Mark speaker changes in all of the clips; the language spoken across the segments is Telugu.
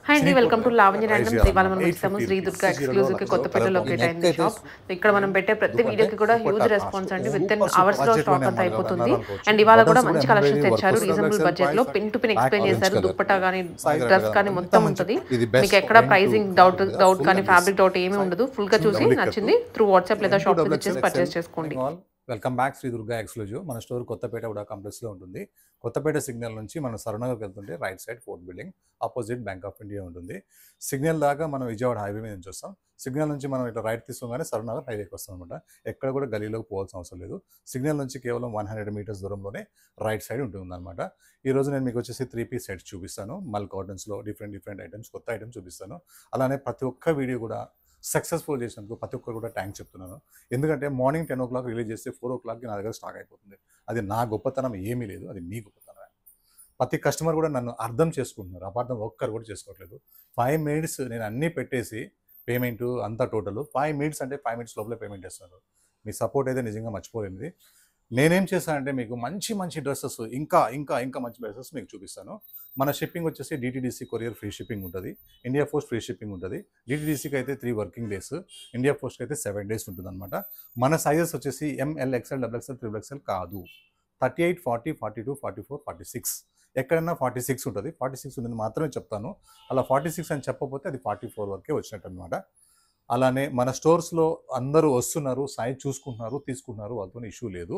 Speaker 1: హాయ్ అండి, వెల్కమ్ టు
Speaker 2: చినిగిపోతది.
Speaker 1: Lavanya
Speaker 2: try
Speaker 1: randoms. ఇవాళ మనం
Speaker 2: చేయాలన్నమాట.
Speaker 1: వచ్చాము
Speaker 2: 850
Speaker 1: శ్రీ
Speaker 2: రూపీస్.
Speaker 1: దుర్గా ఎక్స్క్లూజివ్‌కి కొత్తపేటలో
Speaker 2: ఈ
Speaker 1: లొకేట్
Speaker 2: నెక్
Speaker 1: అయింది
Speaker 2: అయితే
Speaker 1: షాప్. ఇక్కడ మనం పెట్టే ప్రతి
Speaker 2: దుపట్టే
Speaker 1: వీడియోకి కూడా హ్యూజ్
Speaker 2: దుపట్టా
Speaker 1: రెస్పాన్స్
Speaker 2: కాస్ట్
Speaker 1: అండి. విత్ ఇన్
Speaker 2: సూపర్
Speaker 1: అవర్స్‌లో
Speaker 2: బడ్జెట్‌లోనే
Speaker 1: స్టాక్ అంతా అయిపోతుంది.
Speaker 2: అనుకోవచ్చు.
Speaker 1: అండ్ ఇవాళ కూడా
Speaker 2: బటన్స్
Speaker 1: మంచి
Speaker 2: ఎంబ్రాయిడరీ
Speaker 1: కలెక్షన్స్
Speaker 2: వర్క్
Speaker 1: తెచ్చారు.
Speaker 2: వస్తుంది.
Speaker 1: రీజనబుల్
Speaker 2: డబుల్ ఎక్స్ఎల్
Speaker 1: బడ్జెట్‌లో
Speaker 2: price
Speaker 1: pin to pin
Speaker 2: block
Speaker 1: explain
Speaker 2: orange
Speaker 1: చేశారు.
Speaker 2: కలర్
Speaker 1: దుప్పట్టా గానీ,
Speaker 2: సైజ్
Speaker 1: డ్రెస్ కానీ
Speaker 2: ఎంత
Speaker 1: మొత్తం
Speaker 2: మంచి
Speaker 1: ఉంటది.
Speaker 2: ఇది బెస్ట్
Speaker 1: మీకు ఎక్కడ
Speaker 2: 10 to
Speaker 1: ప్రైజింగ్
Speaker 2: 40 మీద
Speaker 1: డౌట్
Speaker 2: ఫుల్
Speaker 1: కానీ,
Speaker 2: అన్ని
Speaker 1: ఫ్యాబ్రిక్ డౌట్ ఏమీ ఉండదు. ఫుల్‌గా చూసి నచ్చింది త్రూ వాట్సాప్ లేదా షాప్ విజిట్ చేసి పర్చేస్ చేసుకోండి.
Speaker 2: Welcome back Shri Durga exclusive. మన స్టోర్ కొత్తపేట కూడా కాంప్లెక్స్లో ఉంటుంది. కొత్తపేట సిగ్నల్ నుంచి మనం సరనగర్కి వెళ్తుంటే right side fourth building opposite Bank of India ఉంటుంది. సిగ్నల్ దాకా మనం విజయవాడ హైవే మీద నుంచి వస్తాం. సిగ్నల్ నుంచి మనం ఇట్లా రైట్ తీసుకోగానే సరనగర్ హైవేకి వస్తాం అనమాట. ఎక్కడ కూడా గలీలోకి పోవాల్సిన అవసరం లేదు. సిగ్నల్ నుంచి కేవలం 100 మీటర్స్ దూరంలోనే రైట్ సైడ్ ఉంటుంది అనమాట. ఈరోజు నేను మీకు వచ్చేసి 3 పీస్ సెట్స్ చూపిస్తాను. మల్ కాటన్స్లో డిఫరెంట్ ఐటమ్స్, కొత్త ఐటమ్స్ చూపిస్తాను. అలానే ప్రతి ఒక్క వీడియో కూడా సక్సెస్ఫుల్ చేసినందుకు ప్రతి ఒక్కరు కూడా థ్యాంక్స్ చెప్తున్నాను. ఎందుకంటే మార్నింగ్ 10 o'clock రిలీజ్ చేస్తే 4 o'clockకి నా దగ్గర స్టాక్ అయిపోతుంది. అది నా గొప్పతనం ఏమీ లేదు, అది మీ గొప్పతనమే. ప్రతి కస్టమర్ కూడా నన్ను అర్థం చేసుకుంటున్నారు. అపార్థం ఒక్కరు కూడా చేసుకోవట్లేదు. 5 minutes నేను అన్నీ పెట్టేసి పేమెంట్ అంతా టోటల్ 5 minutes అంటే 5 minutes లోపలే పేమెంట్ చేస్తున్నారు. మీ సపోర్ట్ అయితే నిజంగా మర్చిపోలేనిది. నేనేం చేశానంటే మీకు మంచి డ్రెస్సెస్ ఇంకా మంచి డ్రెస్సెస్ మీకు చూపిస్తాను. మన షిప్పింగ్ వచ్చేసి డిటీడీసీ కొరియర్ ఫ్రీ షిప్పింగ్ ఉంటుంది. ఇండియా పోస్ట్ ఫ్రీ షిప్పింగ్ ఉంటుంది. డిటీడీసీకి అయితే 3 working days, ఇండియా పోస్ట్కి అయితే 7 days ఉంటుంది అనమాట. మన సైజెస్ వచ్చేసి ML, XL, double XL, triple XL కాదు. 38, 40, 42, 44, 46 ఎక్కడన్నా 46 ఉంటుంది. 46 ఉంటుంది మాత్రమే చెప్తాను. అలా 46 అని చెప్పకపోతే అది 44 వరకే వచ్చినట్టు అనమాట. అలానే మన స్టోర్స్లో అందరూ వస్తున్నారు, సైజ్ చూసుకుంటున్నారు, తీసుకుంటున్నారు, వాళ్ళతో ఇష్యూ లేదు.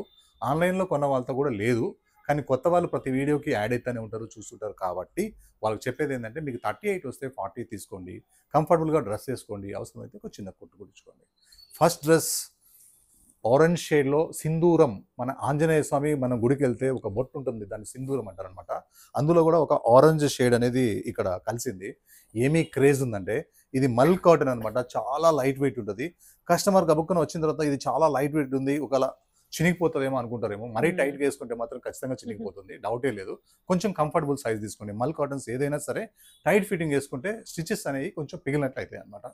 Speaker 2: ఆన్లైన్లో కొన్న వాళ్ళతో కూడా లేదు. కానీ కొత్త వాళ్ళు ప్రతి వీడియోకి యాడ్ అవుతూనే ఉంటారు, చూస్తుంటారు. కాబట్టి వాళ్ళకి చెప్పేది ఏంటంటే మీకు 38 వస్తే 40 తీసుకోండి, కంఫర్టబుల్గా డ్రెస్ వేసుకోండి, అవసరమైతే ఒక చిన్న కుట్టు కుట్టించుకోండి. ఫస్ట్ డ్రెస్ ఆరెంజ్ షేడ్లో సింధూరం. మన ఆంజనేయ స్వామి మనం గుడికి వెళ్తే ఒక బొట్టు ఉంటుంది, దాన్ని సింధూరం అంటారనమాట. అందులో కూడా ఒక ఆరెంజ్ షేడ్ అనేది ఇక్కడ కలిసింది. ఏమీ క్రేజ్ ఉందంటే ఇది మల్ కాటన్ అనమాట. చాలా లైట్ వెయిట్ ఉంటుంది. కస్టమర్ గబుక్కున వచ్చిన తర్వాత ఇది చాలా లైట్ వెయిట్ ఉంది, ఒకవేళ చినిగిపోతుందేమో అనుకుంటారేమో. మరీ టైట్గా వేసుకుంటే మాత్రం ఖచ్చితంగా చినిగిపోతుంది, డౌటే లేదు. కొంచెం కంఫర్టబుల్ సైజ్ తీసుకోండి. మల్ కాటన్స్ ఏదైనా సరే టైట్ ఫిట్టింగ్ వేసుకుంటే స్టిచెస్ అనేవి కొంచెం పిగిలినట్లు అవుతాయి అనమాట.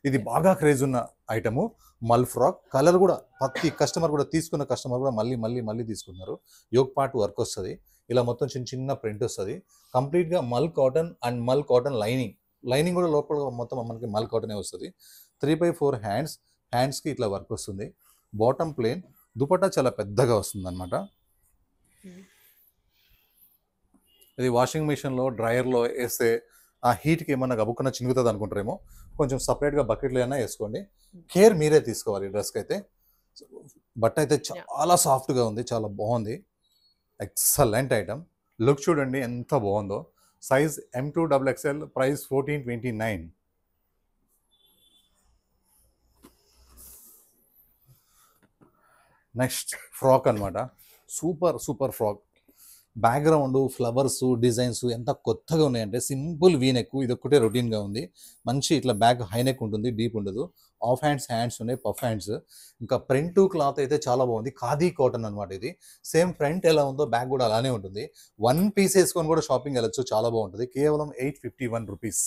Speaker 2: ఇది బాగా క్రేజ్ ఉన్న ఐటము మల్ ఫ్రాక్. కలర్ కూడా ప్రతి కస్టమర్ కూడా తీసుకున్న కస్టమర్ కూడా మళ్ళీ తీసుకున్నారు. యోగ్ పార్ట్ వర్క్ వస్తుంది, ఇలా మొత్తం చిన్న ప్రింట్ వస్తుంది. కంప్లీట్గా మల్ కాటన్ అండ్ మల్ కాటన్ లైనింగ్ కూడా లోపల మొత్తం మనకి మల్ కాటనే వస్తుంది. 3/4 హ్యాండ్స్కి ఇట్లా వర్క్ వస్తుంది. బాటమ్ ప్లేన్, దుపట్టా చాలా పెద్దగా వస్తుంది అనమాట. ఇది వాషింగ్ మిషన్లో డ్రైయర్లో వేస్తే ఆ హీట్కి ఏమన్నా గబుక్కున్న చినుగుతుంది అనుకుంటారేమో. కొంచెం సపరేట్గా బకెట్లో అయినా వేసుకోండి. కేర్ మీరే తీసుకోవాలి. డ్రెస్కి అయితే బట్ట అయితే చాలా సాఫ్ట్గా ఉంది, చాలా బాగుంది. Excellent item. లుక్ చూడండి ఎంత బాగుందో. Size M2 XXL, price 1429. Next frock అనమాట. Super frock. Background flowers designs ఎంత కొత్తగా ఉన్నాయంటే సింపుల్ వీ నెక్, ఇది ఒక్కటే రొటీన్గా ఉంది. మంచి ఇట్లా బ్యాక్ హై నెక్ ఉంటుంది, డీప్ ఉండదు. ఆఫ్ హ్యాండ్స్ ఉన్నాయి, పఫ్ హ్యాండ్స్. ఇంకా ప్రింట్ క్లాత్ అయితే చాలా బాగుంది. ఖాదీ కాటన్ అనమాట. ఇది సేమ్ ఫ్రంట్ ఎలా ఉందో బ్యాక్ కూడా అలానే ఉంటుంది. 1 piece వేసుకొని కూడా షాపింగ్ వెళ్ళొచ్చు, చాలా బాగుంటుంది. కేవలం 851 rupees.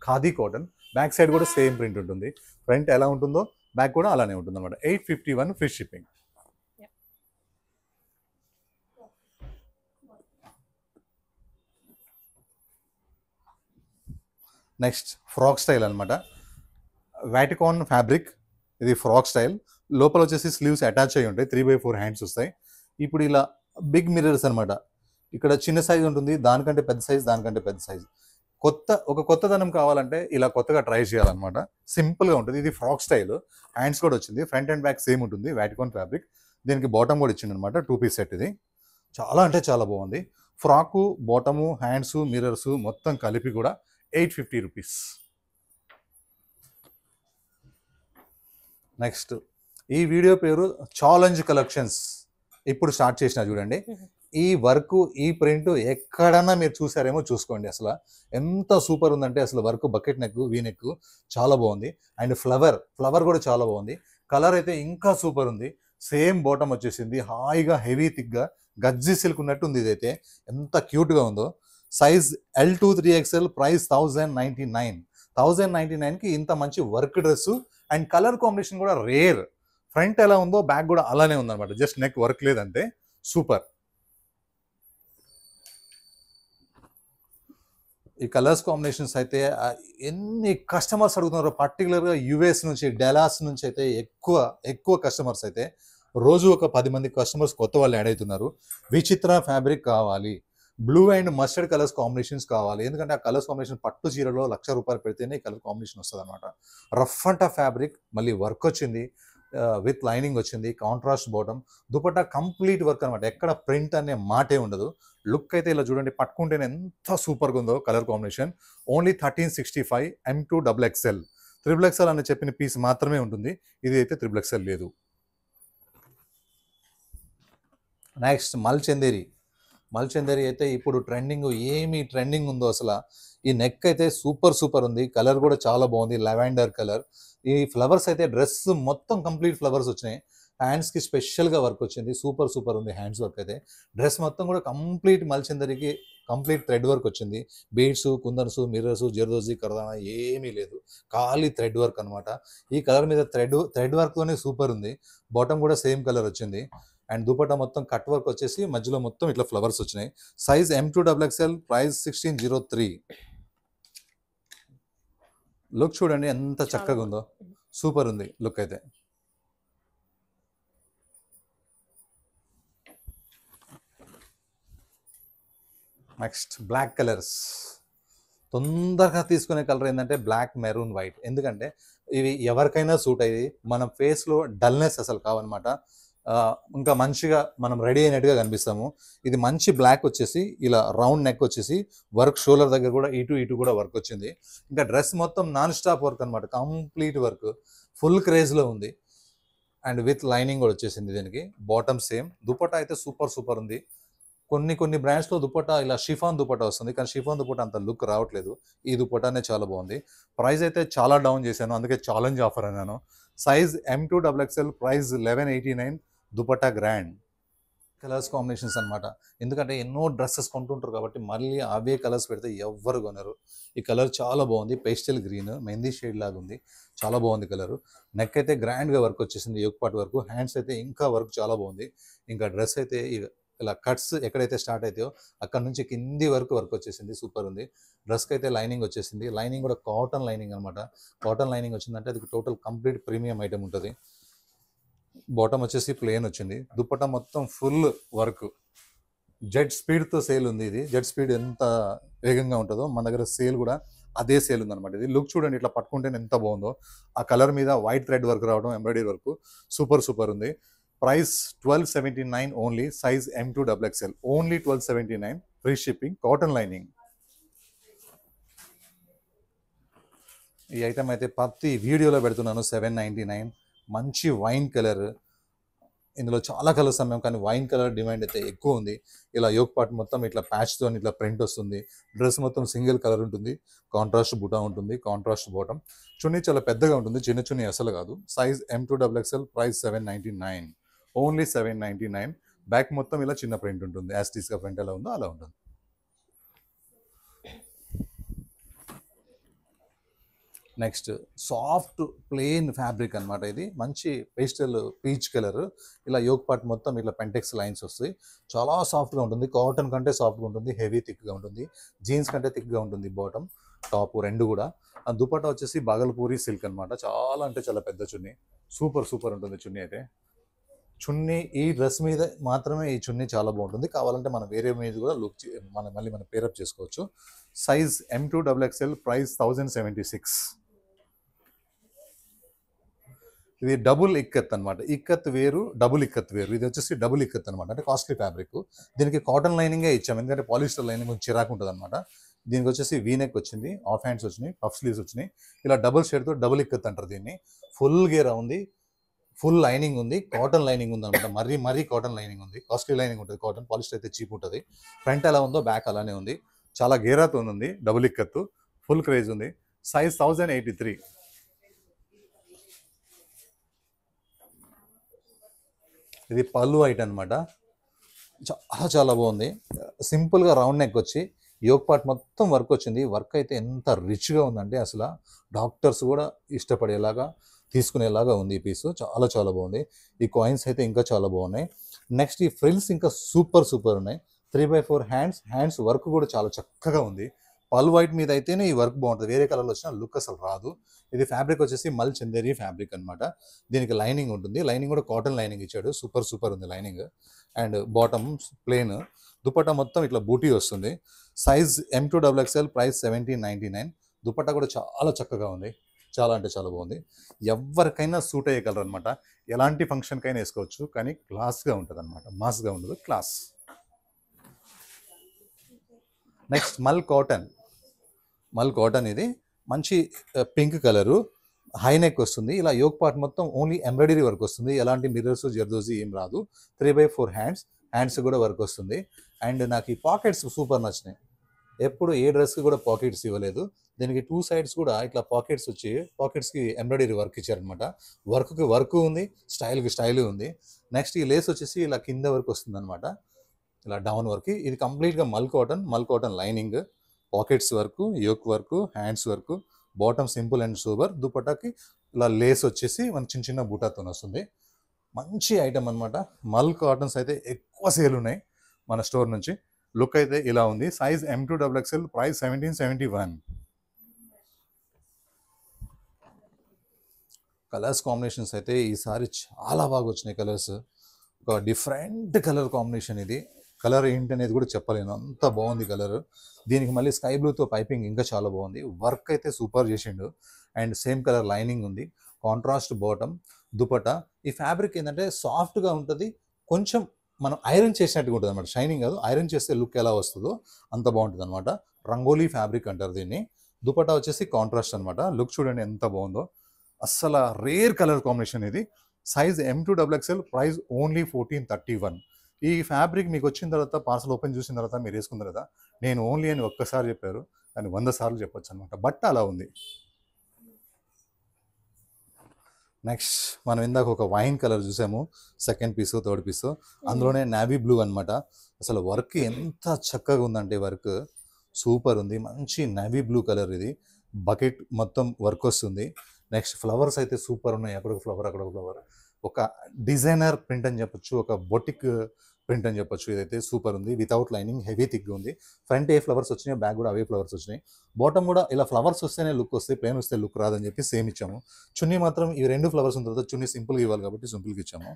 Speaker 2: Khadi cotton. Back side కూడా సేమ్ ప్రింట్ ఉంటుంది. ఫ్రంట్ ఎలా ఉంటుందో బ్యాక్ కూడా అలానే ఉంటుంది అనమాట. 851 free shipping. Next frock style అనమాట. వాటికాన్ ఫ్యాబ్రిక్. ఇది ఫ్రాక్ స్టైల్. లోపల వచ్చేసి స్లీవ్స్ అటాచ్ అయ్యి ఉంటాయి. 3/4 హ్యాండ్స్ వస్తాయి. ఇప్పుడు ఇలా బిగ్ మిర్రర్స్ అనమాట. ఇక్కడ చిన్న సైజ్ ఉంటుంది, దానికంటే పెద్ద సైజ్. కొత్తదనం కావాలంటే ఇలా కొత్తగా ట్రై చేయాలన్నమాట. సింపుల్గా ఉంటుంది. ఇది ఫ్రాక్ స్టైల్. హ్యాండ్స్ కూడా వచ్చింది. ఫ్రంట్ అండ్ బ్యాక్ సేమ్ ఉంటుంది. వాటికాన్ ఫ్యాబ్రిక్. దీనికి బాటమ్ కూడా ఇచ్చింది అనమాట. 2 piece సెట్. ఇది చాలా అంటే చాలా బాగుంది. ఫ్రాకు, బాటము, హ్యాండ్స్, మిర్రర్స్ మొత్తం కలిపి కూడా 850 రూపీస్. నెక్స్ట్ ఈ వీడియో పేరు ఛాలెంజ్ కలెక్షన్స్. ఇప్పుడు స్టార్ట్ చేసిన చూడండి. ఈ వర్క్, ఈ ప్రింట్ ఎక్కడన్నా మీరు చూసారేమో చూసుకోండి. అసలు ఎంత సూపర్ ఉందంటే అసలు work bucket neck, V neck చాలా బాగుంది. అండ్ ఫ్లవర్ కూడా చాలా బాగుంది. కలర్ అయితే ఇంకా సూపర్ ఉంది. సేమ్ బాటమ్ వచ్చేసింది. హాయిగా హెవీ థిక్గా గజ్జి సిల్క్ ఉన్నట్టు ఉంది. ఇదైతే ఎంత క్యూట్గా ఉందో. Size L2 3XL, price 1099. 1099కి ఇంత మంచి work dress and colour combination కూడా రేర్. ఫ్రంట్ ఎలా ఉందో బ్యాక్ కూడా అలానే ఉందన్నమాట. జస్ట్ నెక్ వర్క్ లేదంటే సూపర్. ఈ కలర్స్ కాంబినేషన్స్ అయితే ఎన్ని కస్టమర్స్ అడుగుతున్నారు, పర్టికులర్గా యుఎస్ నుంచి, డెలాస్ నుంచి అయితే ఎక్కువ కస్టమర్స్ అయితే రోజు ఒక 10 మంది కస్టమర్స్ కొత్త వాళ్ళు యాడ్ అవుతున్నారు. విచిత్ర ఫ్యాబ్రిక్ కావాలి, blue and mustard colours combinations కావాలి. ఎందుకంటే ఆ కలర్స్ కాంబినేషన్ పట్టు చీరలో ₹1,00,000 పెడితేనే ఈ కలర్ కాంబినేషన్ వస్తుంది అనమాట. రఫ్ అండ్ టఫ్ ఫ్యాబ్రిక్, మళ్ళీ వర్క్ వచ్చింది, విత్ లైనింగ్ వచ్చింది, contrast bottom, dupatta complete work అనమాట. ఎక్కడ ప్రింట్ అనే మాటే ఉండదు. లుక్ అయితే ఇలా చూడండి, పట్టుకుంటేనే ఎంత సూపర్గా ఉందో colour combination. Only 1365 M2 XXL. XXL అని చెప్పిన పీస్ మాత్రమే ఉంటుంది, ఇది అయితే XXL లేదు. నెక్స్ట్ మల్చందేరి అయితే ఇప్పుడు ట్రెండింగ్ ఉందో అసలు. ఈ నెక్ అయితే సూపర్ ఉంది, కలర్ కూడా చాలా బాగుంది, లెవెండర్ కలర్. ఈ ఫ్లవర్స్ అయితే డ్రెస్ మొత్తం కంప్లీట్ ఫ్లవర్స్ వచ్చినాయి. హ్యాండ్స్కి స్పెషల్గా వర్క్ వచ్చింది, సూపర్ ఉంది హ్యాండ్స్ వర్క్ అయితే. డ్రెస్ మొత్తం కూడా కంప్లీట్ మల్చందరికి కంప్లీట్ థ్రెడ్ వర్క్ వచ్చింది. బీడ్స్, కుందన్స్, మిర్రర్స్, జర్దోజీ, కర్దానా ఏమీ లేదు, ఖాళీ థ్రెడ్ వర్క్ అనమాట. ఈ కలర్ మీద థ్రెడ్ వర్క్తోనే సూపర్ ఉంది. బాటమ్ కూడా సేమ్ కలర్ వచ్చింది. అండ్ దుపట్టా మొత్తం కట్ వర్క్ వచ్చేసి మధ్యలో మొత్తం ఇట్లా ఫ్లవర్స్ వచ్చినాయి. Size M2 XXL, price 1603. Look చూడండి ఎంత చక్కగా ఉందో, సూపర్ ఉంది లుక్ అయితే. Next black colours. తొందరగా తీసుకునే కలర్ ఏంటంటే బ్లాక్, మెరూన్, వైట్. ఎందుకంటే ఇవి ఎవరికైనా సూట్ అయ్యి మన ఫేస్లో డల్నెస్ అసలు కావన్నమాట. ఇంకా మంచిగా మనం రెడీ అయినట్టుగా కనిపిస్తాము. ఇది మంచి బ్లాక్ వచ్చేసి ఇలా రౌండ్ నెక్ వచ్చేసి వర్క్, షోల్డర్ దగ్గర కూడా ఇటు కూడా వర్క్ వచ్చింది. ఇంకా డ్రెస్ మొత్తం నాన్ స్టాప్ వర్క్ అనమాట, కంప్లీట్ వర్క్, ఫుల్ క్రేజ్లో ఉంది. అండ్ విత్ లైనింగ్ కూడా వచ్చేసింది దీనికి. Bottom same. దుపట్టా అయితే సూపర్ ఉంది. కొన్ని బ్రాండ్స్లో దుపట్టా ఇలా షిఫాన్ దుపట్టా వస్తుంది, కానీ షిఫాన్ దుపట్టా అంత లుక్ రావట్లేదు. ఈ దుపట్టానే చాలా బాగుంది. ప్రైస్ అయితే చాలా డౌన్ చేశాను, అందుకే ఛాలెంజ్ ఆఫర్ అన్నాను. Size M2 XXL, price 1189. Dupatta grand. Colours combinations అనమాట. ఎందుకంటే ఎన్నో డ్రెస్సెస్ కొంటుంటారు కాబట్టి మళ్ళీ అవే కలర్స్ పెడితే ఎవ్వరు కొనరు. ఈ కలర్ చాలా బాగుంది, పేస్టల్ గ్రీన్, మెహందీ షేడ్ లాగా ఉంది, చాలా బాగుంది కలరు. నెక్ అయితే గ్రాండ్గా వర్క్ వచ్చేసింది, యోక్ పార్ట్ వరకు. హ్యాండ్స్ అయితే ఇంకా వర్క్ చాలా బాగుంది. ఇంకా డ్రెస్ అయితే ఇలా కట్స్ ఎక్కడైతే స్టార్ట్ అవుతాయో అక్కడ నుంచి కింది వరకు వర్క్ వచ్చేసింది, సూపర్ ఉంది. డ్రెస్కి అయితే లైనింగ్ వచ్చేసింది, లైనింగ్ కూడా కాటన్ లైనింగ్ అనమాట. కాటన్ లైనింగ్ వచ్చిందంటే అది టోటల్ కంప్లీట్ ప్రీమియం ఐటమ్ ఉంటుంది. బాటమ్ వచ్చేసి ప్లేన్ వచ్చింది. దుపట్టా మొత్తం ఫుల్ వర్క్. జెట్ స్పీడ్తో సేల్ ఉంది. ఇది జెట్ స్పీడ్ ఎంత వేగంగా ఉంటుందో మన దగ్గర సేల్ కూడా అదే సేల్ ఉందన్నమాట. ఇది లుక్ చూడండి, ఇట్లా పట్టుకుంటే ఎంత బాగుందో. ఆ కలర్ మీద వైట్ థ్రెడ్ వర్క్ రావడం, ఎంబ్రాయిడరీ వర్క్, సూపర్ ఉంది. Price 1279 only. Size M2 XXL, only 1279, free shipping, cotton lining. ఈ ఐటమ్ అయితే ప్రతి వీడియోలో పెడుతున్నాను. 799. మంచి వైన్ కలర్. ఇందులో చాలా కలర్స్ అమ్మాం, కానీ వైన్ కలర్ డిమాండ్ అయితే ఎక్కువ ఉంది. ఇలా యోక్ పార్ట్ మొత్తం ఇట్లా ప్యాచ్తో ఇట్లా ప్రింట్ వస్తుంది. డ్రెస్ మొత్తం సింగిల్ కలర్ ఉంటుంది, కాంట్రాస్ట్ బుటా ఉంటుంది, కాంట్రాస్ట్ బాటమ్. చున్నీ చాలా పెద్దగా ఉంటుంది, చిన్న చున్నీ అసలు కాదు. Size M2 XXL, price 799, only 799. Back మొత్తం ఇలా చిన్న ప్రింట్ ఉంటుంది, యాస్టీస్గా ప్రింట్ ఎలా ఉందో అలా ఉంటుంది. నెక్స్ట్ సాఫ్ట్ ప్లెయిన్ ఫ్యాబ్రిక్ అనమాట. ఇది మంచి పేస్టల్ పీచ్ కలర్. ఇలా యోక్ పార్ట్ మొత్తం ఇట్లా పెంటెక్స్ లైన్స్ వస్తాయి, చాలా సాఫ్ట్గా ఉంటుంది. కాటన్ కంటే సాఫ్ట్గా ఉంటుంది, హెవీ థిక్గా ఉంటుంది, జీన్స్ కంటే థిక్గా ఉంటుంది బాటమ్ టాప్ రెండు కూడా. ఆ దుపట్టా వచ్చేసి బాగల్పూరి సిల్క్ అనమాట. చాలా అంటే చాలా పెద్ద చున్నీ, సూపర్ ఉంటుంది చున్నీ అయితే. చున్నీ ఈ డ్రెస్ మీద మాత్రమే ఈ చున్నీ చాలా బాగుంటుంది. కావాలంటే మనం వేరే మీద కూడా మళ్ళీ మనం పేరప్ చేసుకోవచ్చు. Size M2 XXL, price 1076. ఇది డబుల్ ఇక్కత్ అనమాట. ఇక్కత్ వేరు, డబుల్ ఇక్కత్ వేరు. ఇది వచ్చేసి డబుల్ ఇక్కత్ అనమాట, అంటే కాస్ట్లీ ఫ్యాబ్రిక్. దీనికి కాటన్ లైనింగే ఇచ్చాము, ఎందుకంటే పాలిస్టర్ లైనింగ్ కొంచెం చిరాకు ఉంటుంది అనమాట. దీనికి వచ్చేసి వీనెక్ వచ్చింది, హాఫ్ హ్యాండ్స్ వచ్చినాయి, పఫ్ స్లీవ్స్ వచ్చినాయి. ఇలా డబుల్ షేడ్తో డబుల్ ఇక్కత్ అంటారు దీన్ని. ఫుల్ గేరా ఉంది, ఫుల్ లైనింగ్ ఉంది, కాటన్ లైనింగ్ ఉంది అనమాట. మరీ కాటన్ లైనింగ్ ఉంది, కాస్ట్లీ లైనింగ్ ఉంటుంది. కాటన్ పాలిస్టర్ అయితే చీప్ ఉంటుంది. ఫ్రంట్ ఎలా ఉందో బ్యాక్ అలానే ఉంది, చాలా గేరాతో ఉంది. డబుల్ ఇక్కత్తు, ఫుల్ క్రేజ్ ఉంది. సైజ్ 1083. ఇది పళ్ళు ఐట్ అనమాట. చాలా బాగుంది. సింపుల్గా రౌండ్ నెక్ వచ్చి యోక్ పార్ట్ మొత్తం వర్క్ వచ్చింది. వర్క్ అయితే ఎంత రిచ్గా ఉందంటే అసలు డాక్టర్స్ కూడా ఇష్టపడేలాగా తీసుకునేలాగా ఉంది ఈ పీసు. చాలా బాగుంది. ఈ కాయిన్స్ అయితే ఇంకా చాలా బాగున్నాయి. నెక్స్ట్ ఈ ఫ్రిల్స్ ఇంకా సూపర్ ఉన్నాయి. 3/4 హ్యాండ్స్ వర్క్ కూడా చాలా చక్కగా ఉంది. పల్ వైట్ మీద అయితేనే ఈ వర్క్ బాగుంటుంది, వేరే కలర్లో వచ్చిన లుక్ అసలు రాదు. ఇది ఫ్యాబ్రిక్ వచ్చేసి మల్ చందేరి ఫ్యాబ్రిక్ అనమాట. దీనికి లైనింగ్ ఉంటుంది, లైనింగ్ కూడా కాటన్ లైనింగ్ ఇచ్చాడు, సూపర్ ఉంది lining. And bottom plain, dupatta మొత్తం ఇట్లా బూటీ వస్తుంది. Size M2XXL, price 1799. దుపట్టా కూడా చాలా చక్కగా ఉంది, చాలా అంటే చాలా బాగుంది. ఎవరికైనా సూట్ అయ్యే కలర్ అనమాట, ఎలాంటి ఫంక్షన్కైనా వేసుకోవచ్చు, కానీ క్లాస్గా ఉంటుంది అనమాట, మాస్గా ఉండదు, క్లాస్. నెక్స్ట్ మల్ కాటన్ ఇది మంచి పింక్ కలరు, హై నెక్ వస్తుంది. ఇలా యోక్ పార్ట్ మొత్తం ఓన్లీ ఎంబ్రాయిడరీ వర్క్ వస్తుంది, ఎలాంటి మిర్రర్స్ జర్దోజీ ఏం రాదు. 3/4 హ్యాండ్స్ కూడా వర్క్ వస్తుంది. అండ్ నాకు ఈ పాకెట్స్ సూపర్ నచ్చినాయి. ఎప్పుడు ఏ డ్రెస్కి కూడా పాకెట్స్ ఇవ్వలేదు, దీనికి 2 సైడ్స్ కూడా ఇట్లా పాకెట్స్ వచ్చి పాకెట్స్కి ఎంబ్రాయిడరీ వర్క్ ఇచ్చారనమాట. వర్క్కి వర్క్ ఉంది, స్టైల్కి స్టైల్ ఉంది. నెక్స్ట్ ఈ లేస్ వచ్చేసి ఇలా కింద వరకు వస్తుంది అనమాట, ఇలా డౌన్ వర్క్. ఇది కంప్లీట్గా మల్ cotton lining, pockets work, yoke work, hands work, bottom simple and super. దుపట్టాకి ఇలా లేస్ వచ్చేసి మన చిన్న బూటాతో వస్తుంది. మంచి ఐటమ్ అనమాట. మల్ కాటన్స్ అయితే ఎక్కువ సేల్ ఉన్నాయి మన స్టోర్ నుంచి. లుక్ అయితే ఇలా ఉంది. Size M2XXL, price 1771. Colours combinations అయితే ఈసారి చాలా బాగా వచ్చినాయి కలర్స్. ఒక డిఫరెంట్ కలర్ కాంబినేషన్ ఇది. కలర్ ఏంటి అనేది కూడా చెప్పలేను, అంత బాగుంది కలర్. దీనికి మళ్ళీ స్కై బ్లూతో పైపింగ్ ఇంకా చాలా బాగుంది. వర్క్ అయితే సూపర్ చేసిండు. అండ్ సేమ్ కలర్ లైనింగ్ ఉంది, కాంట్రాస్ట్ బాటమ్, దుపట్టా. ఈ ఫ్యాబ్రిక్ ఏంటంటే సాఫ్ట్గా ఉంటుంది, కొంచెం మనం ఐరన్ చేసినట్టుగా ఉంటుంది అనమాట, షైనింగ్ కాదు, ఐరన్ చేస్తే లుక్ ఎలా వస్తుందో అంత బాగుంటుంది అనమాట. రంగోలీ ఫ్యాబ్రిక్ అంటారు దీన్ని. దుపట్టా వచ్చేసి కాంట్రాస్ట్ అనమాట. లుక్ చూడండి ఎంత బాగుందో, అస్సలు రేర్ కలర్ కాంబినేషన్ ఇది. Size M2XXL, price only 1431. ఈ ఫ్యాబ్రిక్ మీకు వచ్చిన తర్వాత, పార్సల్ ఓపెన్ చూసిన తర్వాత మీరు వేసుకున్న తర్వాత, నేను ఓన్లీ అని ఒక్కసారి చెప్పారు కానీ 100 సార్లు చెప్పొచ్చు అనమాట, బట్ అలా ఉంది. నెక్స్ట్ మనం ఇందాక ఒక వైన్ కలర్ చూసాము, సెకండ్ పీస్ థర్డ్ పీస్, అందులోనే నావీ బ్లూ అనమాట. అసలు వర్క్ ఎంత చక్కగా ఉందంటే, వర్క్ సూపర్ ఉంది. మంచి నావీ బ్లూ కలర్ ఇది, బకెట్ మొత్తం వర్క్ వస్తుంది. నెక్స్ట్ ఫ్లవర్స్ అయితే సూపర్ ఉన్నాయి, అక్కడొక ఫ్లవర్ అక్కడొక ఫ్లవర్, ఒక డిజైనర్ ప్రింట్ అని చెప్పొచ్చు, ఒక బొటిక్ ప్రింట్ అని చెప్పొచ్చు. ఇదైతే సూపర్ ఉంది, వితౌట్ లైనింగ్, హెవీ థిక్గా ఉంది. ఫ్రంట్ ఏ ఫ్లవర్స్ వచ్చినాయి, బ్యాక్ కూడా అవే ఫ్లవర్స్ వచ్చినాయి. బాటమ్ కూడా ఇలా ఫ్లవర్స్ వస్తేనే లుక్ వస్తాయి, ప్లేన్ వస్తే లుక్ రాదని చెప్పి సేమ్ ఇచ్చాము. చున్నీ మాత్రం ఈ 2 ఫ్లవర్స్ ఉన్న తర్వాత చున్నీ సింపుల్గా ఇవ్వాలి కాబట్టి సింపుల్గా ఇచ్చాము.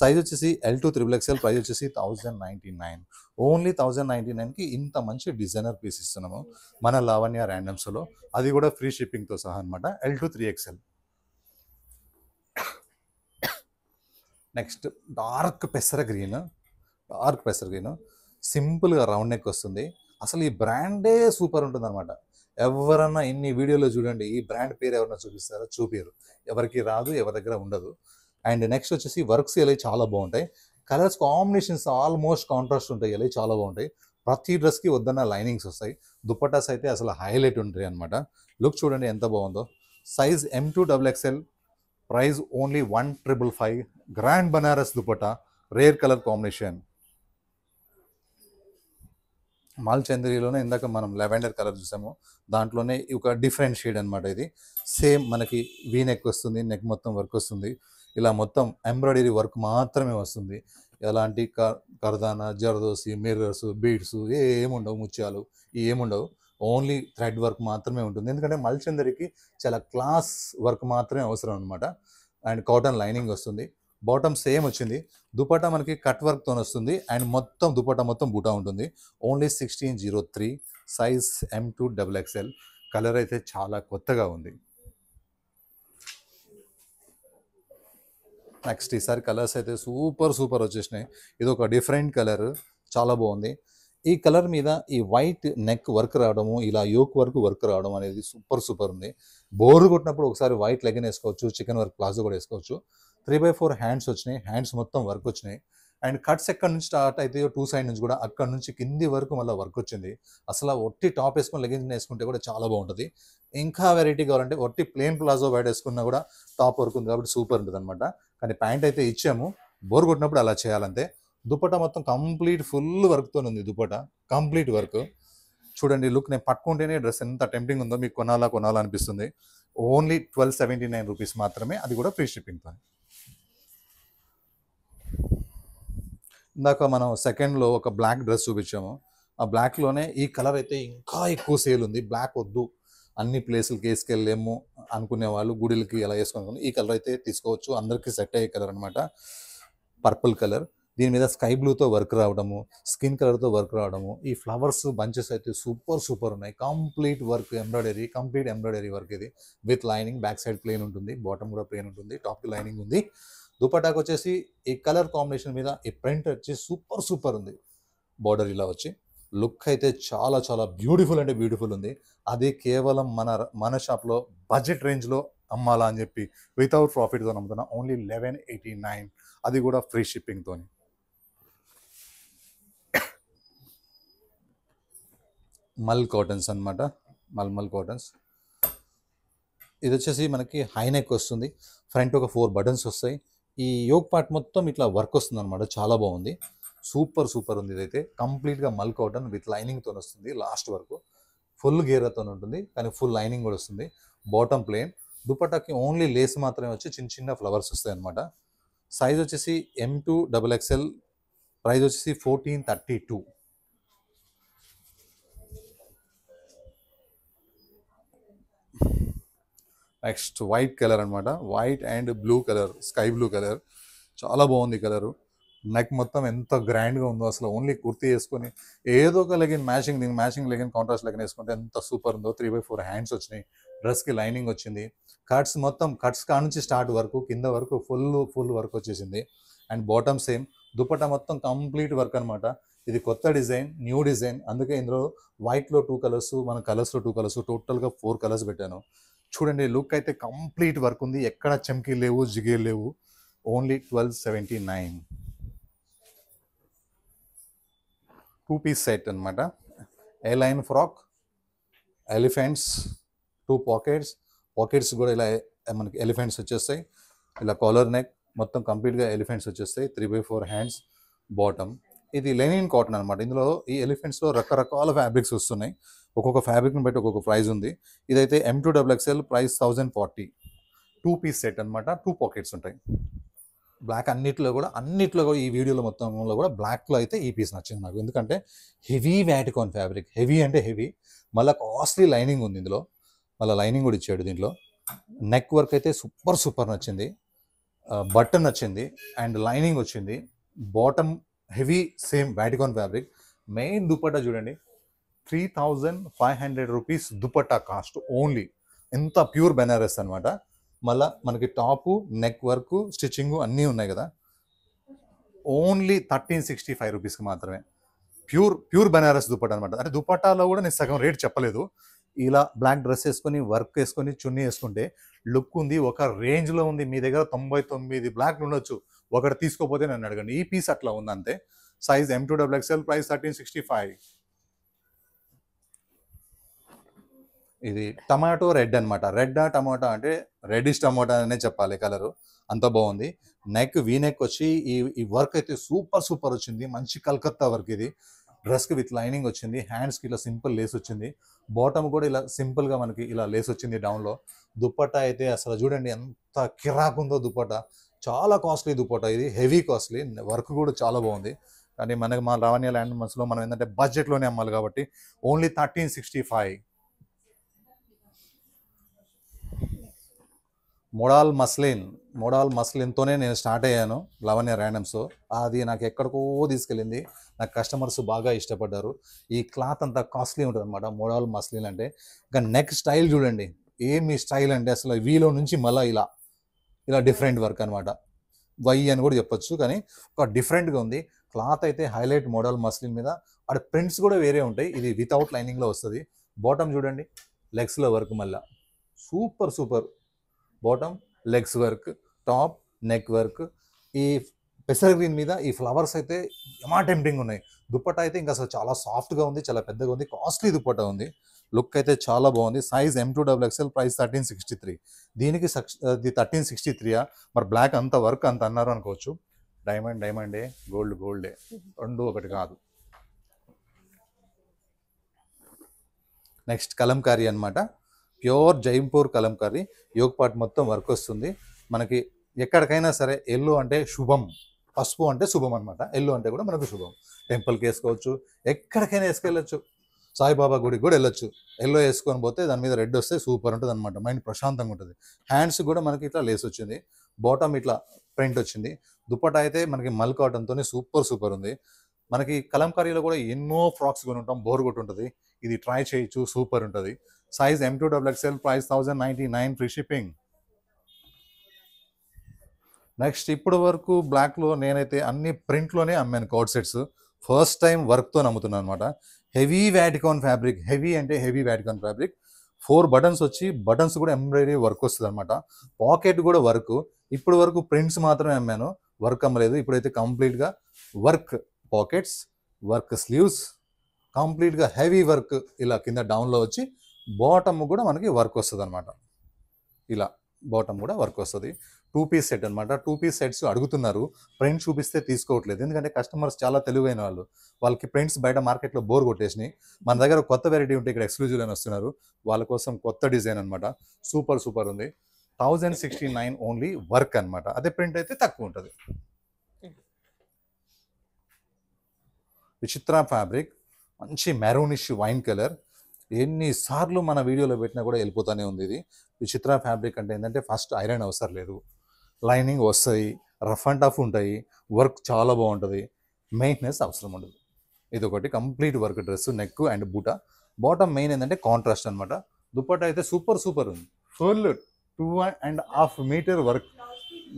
Speaker 2: సైజ్ వచ్చేసి L2XXL, ప్రైస్ వచ్చేసి 1099. ఓన్లీ 1099కి ఇంత మంచి డిజైనర్ పీస్ ఇస్తున్నాము మన లావణ్య ర్యాండమ్స్లో, అది కూడా ఫ్రీ షిప్పింగ్తో సహా అనమాట. L2 3XL. నెక్స్ట్ డార్క్ పెసర గ్రీన్, సింపుల్గా రౌండ్ నెక్ వస్తుంది. అసలు ఈ బ్రాండే సూపర్ ఉంటుంది అనమాట. ఎవరన్నా ఇన్ని వీడియోలో చూడండి, ఈ బ్రాండ్ పేరు ఎవరన్నా చూపిస్తారో చూపిరు, ఎవరికి రాదు, ఎవరి దగ్గర ఉండదు. అండ్ నెక్స్ట్ వచ్చేసి వర్క్స్ ఇలా చాలా బాగుంటాయి, కలర్స్ కాంబినేషన్స్ ఆల్మోస్ట్ కాంట్రాస్ట్ ఉంటాయి, ఇలా చాలా బాగుంటాయి. ప్రతి డ్రెస్కి వద్దన్న లైనింగ్స్ వస్తాయి. దుపట్టాస్ అయితే అసలు హైలైట్ ఉంటాయి అనమాట. లుక్ చూడండి ఎంత బాగుందో. Size M2XXL, price only 1555. Grand Banaras dupatta, rare colour combination. మాల్ చందరిలోనే ఇందాక మనం లెవెండర్ కలర్ చూసాము, దాంట్లోనే ఒక డిఫరెంట్ షేడ్ అనమాట. ఇది సేమ్ మనకి వీ నెక్ వస్తుంది, నెక్ మొత్తం వర్క్ వస్తుంది, ఇలా మొత్తం ఎంబ్రాయిడరీ వర్క్ మాత్రమే వస్తుంది. ఎలాంటి కర్దానా, జర్దోసి, మిర్రర్స్, బీడ్స్ ఏముండవు, ముత్యాలు ఏముండవు, ఓన్లీ థ్రెడ్ వర్క్ మాత్రమే ఉంటుంది. ఎందుకంటే మల్చందరికి చాలా క్లాస్ వర్క్ మాత్రమే అవసరం అనమాట. అండ్ కాటన్ లైనింగ్ వస్తుంది, బాటమ్ సేమ్ వచ్చింది. దుపట్టా మనకి కట్ వర్క్తో వస్తుంది, అండ్ మొత్తం దుపట్టా మొత్తం బూటా ఉంటుంది. ఓన్లీ 1603. Size M2XXL. కలర్ అయితే చాలా కొత్తగా ఉంది. నెక్స్ట్ ఈసారి కలర్స్ అయితే సూపర్ వచ్చేసినాయి. ఇది ఒక డిఫరెంట్ కలర్, చాలా బాగుంది. ఈ కలర్ మీద ఈ వైట్ నెక్ వర్క్ రావడము, ఇలా యోక్ వర్క్ రావడం అనేది సూపర్ ఉంది. బోర్ కొట్టినప్పుడు ఒకసారి వైట్ లెగిన్ వేసుకోవచ్చు, చికెన్ వర్క్ ప్లాజో కూడా వేసుకోవచ్చు. 3/4 హ్యాండ్స్ వచ్చినాయి, హ్యాండ్స్ మొత్తం వర్క్ వచ్చినాయి. అండ్ కట్స్ ఎక్కడి నుంచి స్టార్ట్ అయితే 2 సైడ్ నుంచి కూడా అక్కడ నుంచి కింది వరకు మళ్ళీ వర్క్ వచ్చింది. అసలు ఒట్టి టాప్ వేసుకొని లెగిన్ వేసుకుంటే కూడా చాలా బాగుంటుంది. ఇంకా వెరైటీ కావాలంటే ఒట్టి ప్లేన్ ప్లాజో వైట్ వేసుకున్నా కూడా టాప్ వర్క్ ఉంది కాబట్టి సూపర్ ఉంటుంది అనమాట. కానీ ప్యాంట్ అయితే ఇచ్చాము, బోర్ కొట్టినప్పుడు అలా చేయాలంతే. దుపట్టా మొత్తం కంప్లీట్ ఫుల్ వర్క్తో ఉంది, దుపట్టా కంప్లీట్ వర్క్. చూడండి లుక్, నేను పట్టుకుంటేనే డ్రెస్ ఎంత టెంప్టింగ్ ఉందో, మీకు కొనాలా అనిపిస్తుంది. ఓన్లీ 1279 రూపీస్ మాత్రమే, అది కూడా ఫ్రీ షిప్పింగ్తో. ఇందాక మనం సెకండ్లో ఒక బ్లాక్ డ్రెస్ చూపించాము, ఆ బ్లాక్లోనే ఈ కలర్ అయితే ఇంకా ఎక్కువ సేల్ ఉంది. బ్లాక్ వద్దు, అన్ని ప్లేసులకి వేసుకెళ్ళలేము అనుకునే వాళ్ళు, గుడిలకి ఎలా వేసుకుని ఈ కలర్ అయితే తీసుకోవచ్చు. అందరికీ సెట్ అయ్యే కలర్ అనమాట. పర్పుల్ కలర్, దీని మీద స్కై బ్లూతో వర్క్ రావడము, స్కిన్ కలర్తో వర్క్ రావడము. ఈ ఫ్లవర్స్ బంచెస్ అయితే సూపర్ ఉన్నాయి. Complete work embroidery, complete embroidery work ఇది with lining. Back side plain ఉంటుంది, బాటమ్ కూడా ప్లేన్ ఉంటుంది, టాప్కి లైనింగ్ ఉంది. దుపట్టాకు వచ్చేసి ఈ కలర్ కాంబినేషన్ మీద ఈ ప్రింట్ వచ్చి సూపర్ ఉంది. బార్డర్ ఇలా వచ్చి లుక్ అయితే చాలా బ్యూటిఫుల్ అంటే బ్యూటిఫుల్ ఉంది. అది కేవలం మన షాప్లో బడ్జెట్ రేంజ్లో అమ్మాలా అని చెప్పి వితౌట్ ప్రాఫిట్తో అమ్ముతున్నా. ఓన్లీ 1189, అది కూడా ఫ్రీ షిప్పింగ్తో. మల్ కాటన్స్ అనమాట, మల్మల్ కాటన్స్. ఇది వచ్చేసి మనకి హై నెక్ వస్తుంది, ఫ్రంట్ ఒక 4 బటన్స్ వస్తాయి. ఈ యోక్ పార్ట్ మొత్తం ఇట్లా వర్క్ వస్తుంది అనమాట, చాలా బాగుంది. సూపర్ ఉంది. ఇదైతే కంప్లీట్గా మల్ కాటన్ విత్ లైనింగ్తో వస్తుంది. లాస్ట్ వరకు ఫుల్ గేరాతో ఉంటుంది, కానీ ఫుల్ లైనింగ్ కూడా వస్తుంది. బాటమ్ ప్లేన్, దుపట్టాకి ఓన్లీ లేస్ మాత్రమే వచ్చి చిన్న ఫ్లవర్స్ వస్తాయి అనమాట. సైజ్ వచ్చేసి M2XXL, ప్రైస్ వచ్చేసి 1432. నెక్స్ట్ వైట్ కలర్ అనమాట, white and blue colour, sky blue colour. చాలా బాగుంది కలరు. నెక్ మొత్తం ఎంత గ్రాండ్గా ఉందో అసలు. ఓన్లీ కుర్తీ వేసుకొని ఏదో ఒక legging matching legging contrast legging వేసుకుంటే ఎంత సూపర్ ఉందో. 3/4 హ్యాండ్స్ వచ్చినాయి, డ్రెస్కి లైనింగ్ వచ్చింది. కట్స్ మొత్తం కట్స్ కాడ నుంచి స్టార్ట్ వరకు కింద వరకు ఫుల్ వర్క్ వచ్చేసింది. And bottom same. దుపట్టా మొత్తం కంప్లీట్ వర్క్ అనమాట. ఇది కొత్త డిజైన్, న్యూ డిజైన్. అందుకే ఇందులో వైట్లో 2 కలర్స్, మన కలర్స్లో 2 కలర్స్, టోటల్గా 4 కలర్స్ పెట్టాను. చూడండి, లుక్ అయితే కంప్లీట్ వర్క్ ఉంది, ఎక్కడ చెమ్కీ లేవు, జిగేలు లేవు. ఓన్లీ 1279. 2 పీస్ సెట్ అనమాట. ఏ లైన్ ఫ్రాక్, ఎలిఫెంట్స్, 2 పాకెట్స్ కూడా ఇలా మనకి ఎలిఫెంట్స్ వచ్చేస్తాయి. ఇలా కాలర్ నెక్ మొత్తం కంప్లీట్గా ఎలిఫెంట్స్ వచ్చేస్తాయి. 3/4 హ్యాండ్స్, బాటమ్. ఇది లెనిన్ కాటన్ అనమాట. ఇందులో ఈ ఎలిఫెంట్స్లో రకరకాల ఫ్యాబ్రిక్స్ వస్తున్నాయి. ఒక్కొక్క ఫ్యాబ్రిక్ని బట్టి ఒక్కొక్క ప్రైస్ ఉంది. ఇదైతే M2XXL, ప్రైస్ 1040. 2 పీస్ సెట్ అనమాట. 2 పాకెట్స్ ఉంటాయి. బ్లాక్ అన్నిట్లో కూడా ఈ వీడియోలో మొత్తంలో కూడా బ్లాక్లో అయితే ఈ పీస్ నచ్చింది నాకు. ఎందుకంటే హెవీ వ్యాటికాన్ ఫ్యాబ్రిక్, హెవీ అంటే హెవీ, మళ్ళీ కాస్ట్లీ లైనింగ్ ఉంది ఇందులో. మళ్ళీ లైనింగ్ కూడా ఇచ్చాడు దీంట్లో. నెక్ వర్క్ అయితే సూపర్ నచ్చింది. బటన్ నచ్చింది అండ్ లైనింగ్ వచ్చింది. Bottom heavy same Vatican fabric. Main dupatta చూడండి, 3500 రూపీస్ దుపట్టా కాస్ట్ ఓన్లీ. ఎంత ప్యూర్ బెనారస్ అనమాట. మళ్ళీ మనకి టాపు, నెక్ వర్క్, స్టిచ్చింగ్ అన్నీ ఉన్నాయి కదా. ఓన్లీ 1365 రూపీస్కి మాత్రమే. ప్యూర్ బెనారస్ దుపట్టా అనమాట. అంటే దుపట్టాలో కూడా నేను సగం రేట్ చెప్పలేదు. ఇలా బ్లాక్ డ్రెస్ వేసుకొని, వర్క్ వేసుకొని, చున్నీ వేసుకుంటే లుక్ ఉంది, ఒక రేంజ్లో ఉంది. మీ దగ్గర 99 బ్లాక్లు ఉండొచ్చు, ఒకటి తీసుకోపోతే నన్ను అడగండి. ఈ పీస్ అట్లా ఉంది అంతే. Size M2XXL, price 1365. ఇది టమాటో రెడ్ అనమాట. టమాటా అంటే రెడ్డిష్ టమాటా అనే చెప్పాలి కలరు. అంత బాగుంది. నెక్ వీ నెక్ వచ్చి ఈ వర్క్ అయితే సూపర్ వచ్చింది. మంచి కలకత్తా వర్క్ ఇది. డ్రెస్కి విత్ లైనింగ్ వచ్చింది. హ్యాండ్స్కి ఇలా సింపుల్ లేస్ వచ్చింది. బాటమ్ కూడా ఇలా సింపుల్గా మనకి ఇలా లేస్ వచ్చింది డౌన్లో. దుపట్టా అయితే అసలు చూడండి ఎంత కిరాకుందో దుపట్టా. చాలా కాస్ట్లీ దుపట్టా ఇది, హెవీ కాస్ట్లీ. వర్క్ కూడా చాలా బాగుంది. కానీ మా లావణ్య ల్యాండ్ మంత్స్లో మనం ఏంటంటే బడ్జెట్లోనే అమ్మాలి కాబట్టి ఓన్లీ 1365. మోడాల్ మస్లిన్తోనే నేను స్టార్ట్ అయ్యాను లావణ్య ర్యాండమ్స్. అది నాకు ఎక్కడికో తీసుకెళ్ళింది. నాకు కస్టమర్స్ బాగా ఇష్టపడ్డారు. ఈ క్లాత్ అంతా కాస్ట్లీ ఉంటుంది అనమాట మోడాల్ మస్లిన్ అంటే. ఇంకా నెక్ స్టైల్ చూడండి, ఏమి స్టైల్ అంటే అసలు వీలో నుంచి మళ్ళీ ఇలా డిఫరెంట్ వర్క్ అనమాట. వై అని కూడా చెప్పొచ్చు, కానీ ఒక డిఫరెంట్గా ఉంది. క్లాత్ అయితే హైలైట్ మోడల్ మస్లిన్ మీద. అక్కడ ప్రింట్స్ కూడా వేరే ఉంటాయి. ఇది వితౌట్ లైనింగ్లో వస్తుంది. బాటమ్ చూడండి, లెగ్స్లో వర్క్ మళ్ళీ super. Bottom, legs work, top, neck work. ఈ పెసర్ గ్రీన్ మీద ఈ ఫ్లవర్స్ అయితే ఏమా టెంప్టింగ్ ఉన్నాయి. దుపట్టా అయితే ఇంకా అసలు చాలా సాఫ్ట్గా ఉంది, చాలా పెద్దగా ఉంది. కాస్ట్లీ దుపట్టా ఉంది. లుక్ అయితే చాలా బాగుంది. Size M2XXL, price 1363. దీనికి 1363. మరి బ్లాక్ అంత వర్క్ అంత అన్నారు అనుకోవచ్చు. డైమండే, గోల్డే, రెండు ఒకటి కాదు. నెక్స్ట్ కలంకారీ అనమాట. Pure Jaipur Kalamkari. Yoke part మొత్తం వర్క్ వస్తుంది. మనకి ఎక్కడికైనా సరే ఎల్లో అంటే శుభం, పసుపు అంటే శుభం అనమాట. ఎల్లో అంటే కూడా మనకు శుభం. టెంపుల్కి వేసుకోవచ్చు, ఎక్కడికైనా వేసుకెళ్ళచ్చు. సాయిబాబా గుడికి కూడా వెళ్ళొచ్చు. ఎల్లో వేసుకొని పోతే దాని మీద రెడ్ వస్తే సూపర్ ఉంటుంది అనమాట. మైండ్ ప్రశాంతంగా ఉంటుంది. హ్యాండ్స్ కూడా మనకి ఇట్లా లేస్ వచ్చింది, బాటమ్ ఇట్లా ప్రింట్ వచ్చింది. దుపట్టా అయితే మనకి మల్ కాటన్తో సూపర్ ఉంది. మనకి కలంకారీలో కూడా ఎన్నో ఫ్రాక్స్ కొని ఉంటాం, బోర్ కొట్టి ఉంటుంది. ఇది ట్రై చేయొచ్చు, సూపర్ ఉంటుంది. Size M2XXL, price 1099, free shipping. Next ఇప్పటి వరకు బ్లాక్లో నేనైతే అన్ని ప్రింట్లోనే అమ్మాను కోడ్ సెట్స్. ఫస్ట్ టైం వర్క్తో అమ్ముతున్నాను అనమాట. హెవీ వ్యాటికాన్ ఫ్యాబ్రిక్, హెవీ అంటే హెవీ వ్యాటికాన్ ఫ్యాబ్రిక్. 4 బటన్స్ వచ్చి, బటన్స్ కూడా ఎంబ్రాయిడరీ వర్క్ వస్తుంది అనమాట. పాకెట్ కూడా వర్క్. ఇప్పటి వరకు ప్రింట్స్ మాత్రమే అమ్మాను, వర్క్ అమ్మలేదు. ఇప్పుడైతే కంప్లీట్గా వర్క్, పాకెట్స్, వర్క్ స్లీవ్స్, కంప్లీట్గా హెవీ వర్క్ ఇలా కింద డౌన్లో వచ్చి, బాటమ్ కూడా మనకి వర్క్ వస్తుంది అనమాట. ఇలా బాటమ్ కూడా వర్క్ వస్తుంది. 2 పీస్ సెట్ అనమాట. 2 పీస్ సెట్స్ అడుగుతున్నారు, ప్రింట్ చూపిస్తే తీసుకోవట్లేదు. ఎందుకంటే కస్టమర్స్ చాలా తెలివైన వాళ్ళు, వాళ్ళకి ప్రింట్స్ బయట మార్కెట్లో బోర్ కొట్టేసినాయి. మన దగ్గర కొత్త వెరైటీ ఉంటే ఇక్కడ ఎక్స్క్లూజివ్ అని వస్తున్నారు, వాళ్ళ కోసం కొత్త డిజైన్ అనమాట. సూపర్ ఉంది. 1069 ఓన్లీ, వర్క్ అనమాట. అదే ప్రింట్ అయితే తక్కువ ఉంటుంది. విచిత్ర ఫ్యాబ్రిక్, మంచి మెరూనిష్ వైన్ కలర్. ఎన్నిసార్లు మన వీడియోలో పెట్టినా కూడా వెళ్ళిపోతూనే ఉంది. ఇది విచిత్ర ఫ్యాబ్రిక్ అంటే ఏంటంటే ఫస్ట్ ఐరన్ అవసరం లేదు, లైనింగ్ వస్తాయి, రఫ్ అండ్ టఫ్ ఉంటాయి, వర్క్ చాలా బాగుంటుంది, మెయింటెనెన్స్ అవసరం ఉండదు. ఇది ఒకటి complete work dress, neck and బూట. బాటమ్ మెయిన్ ఏంటంటే కాంట్రాస్ట్ అనమాట. దుపట్టా అయితే సూపర్ ఉంది. Full 2.5 metre work,